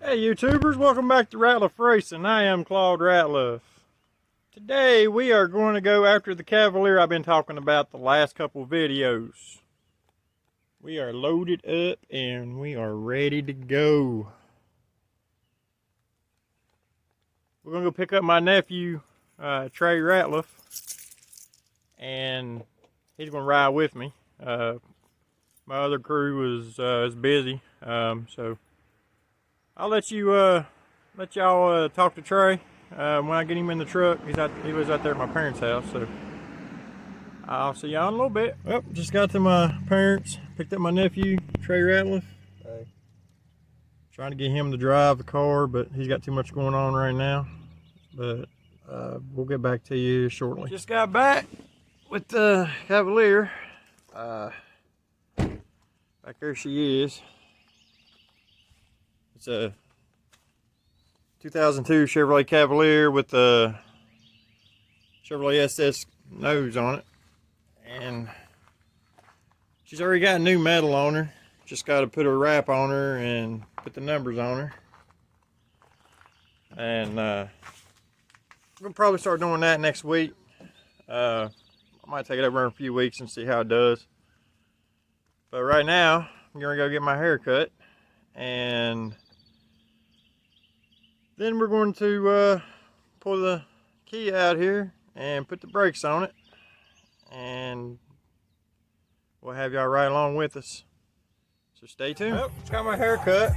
Hey YouTubers, welcome back to Ratliff Racing. I am Claude Ratliff. Today we are going to go after the Cavalier I've been talking about the last couple videos. We are loaded up and we are ready to go. We're going to go pick up my nephew, Trey Ratliff, and he's going to ride with me. My other crew is busy, so I'll let y'all talk to Trey when I get him in the truck. He lives out there at my parents' house, so I'll see y'all in a little bit. Well, just got to my parents, picked up my nephew, Trey Ratliff. Trying to get him to drive the car, but he's got too much going on right now. But we'll get back to you shortly. Just got back with the Cavalier. Back there she is. It's a 2002 Chevrolet Cavalier with the Chevrolet SS nose on it. And she's already got new metal on her. Just got to put a wrap on her and put the numbers on her. And we'll probably start doing that next week. I might take it over in a few weeks and see how it does. But right now, I'm going to go get my hair cut. And then we're going to pull the key out here and put the brakes on it. And we'll have y'all right along with us. So stay tuned. Oh, got my hair cut.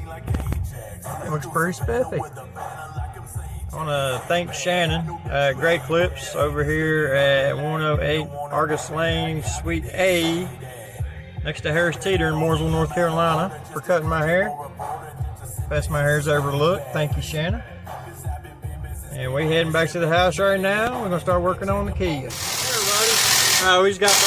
It looks pretty spiffy. I want to thank Shannon, Great Clips over here at 108 Argus Lane, Suite A, next to Harris Teeter in Mooresville, North Carolina, for cutting my hair. Best my hair's ever looked. Thank you, Shannon. And we're heading back to the house right now. We're going to start working on the key. Hey, everybody. We just got back.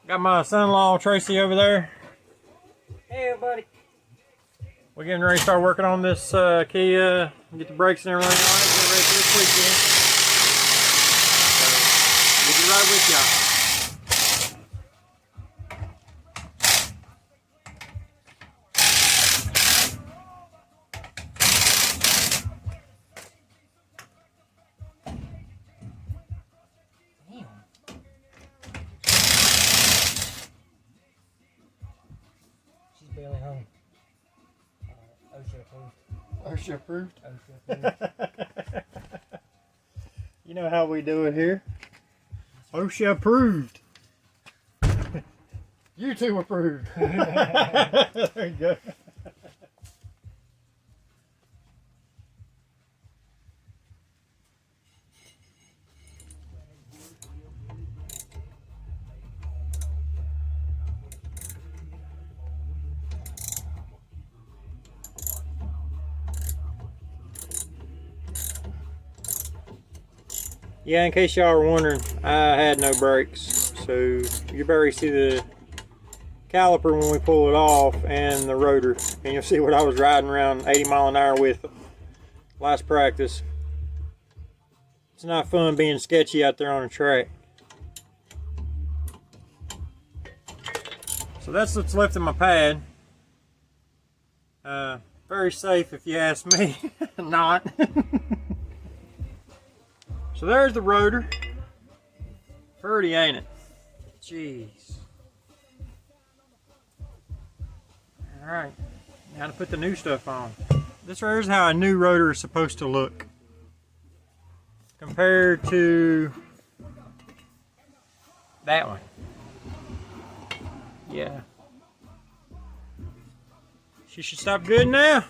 Got my son-in-law, Tracy, over there. Hey, buddy. We're getting ready to start working on this Kia. Get the brakes and everything on it. Get ready for this weekend. So, we'll be right with y'all. Barely home. OSHA approved. OSHA approved. You know how we do it here. OSHA approved. YouTube approved. There you go. Yeah, in case y'all are wondering, I had no brakes, so you barely see the caliper when we pull it off and the rotor, and you'll see what I was riding around 80 mile an hour with last practice. It's not fun being sketchy out there on a track. So that's what's left in my pad. Very safe if you ask me. Not. So there's the rotor. Pretty, ain't it? Jeez. Alright, now to put the new stuff on. This right here is how a new rotor is supposed to look. Compared to that one. Yeah. She should stop good now.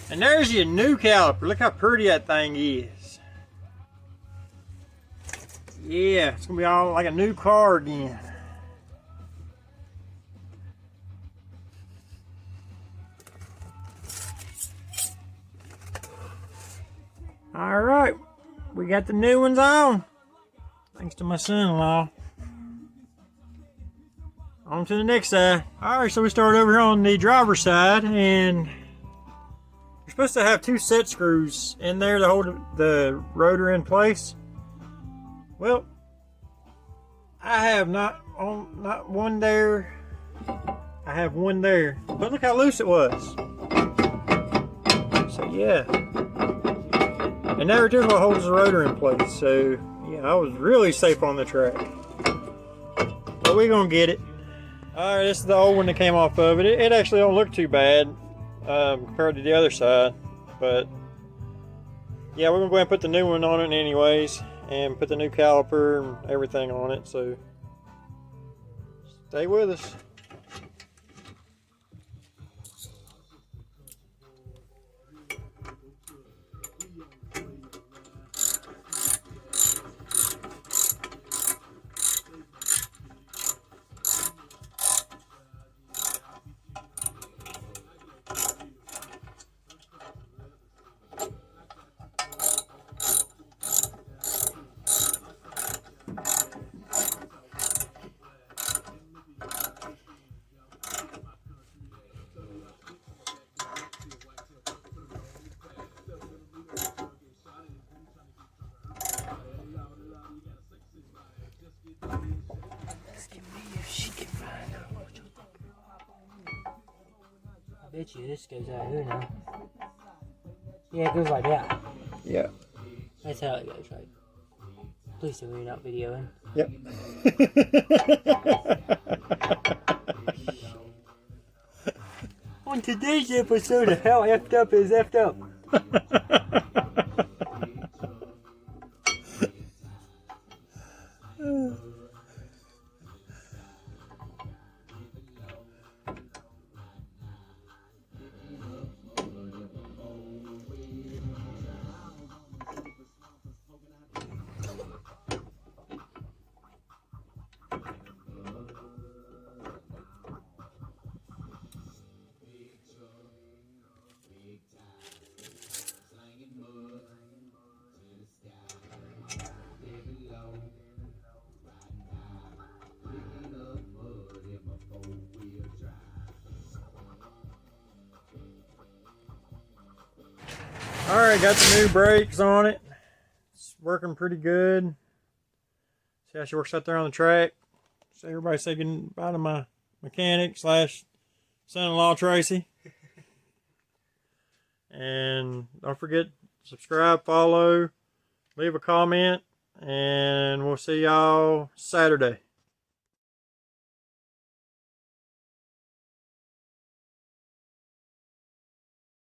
And there's your new caliper. Look how pretty that thing is. Yeah, it's gonna be all like a new car again. All right, we got the new ones on. Thanks to my son-in-law. On to the next side. All right, so we started over here on the driver's side, and you're supposed to have 2 set screws in there to hold the rotor in place. Well, I have not one there I have one there, but look how loose it was. So yeah, and that right there is what holds the rotor in place. So yeah, I was really safe on the track. But we're gonna get it. All right, this is the old one that came off of it. It actually don't look too bad compared to the other side, but yeah, we're gonna go ahead and put the new one on it anyways, and put the new caliper and everything on it. So stay with us. I bet you this goes out here now. Yeah, it goes like that. Yeah. That's how it goes, right? Please tell me you're not videoing. Yep. On today's episode of How Effed Up is Effed Up. Alright, got the new brakes on it. It's working pretty good. See how she works out there on the track. So everybody say goodbye to my mechanic slash son-in-law Tracy. And don't forget, subscribe, follow, leave a comment, and we'll see y'all Saturday.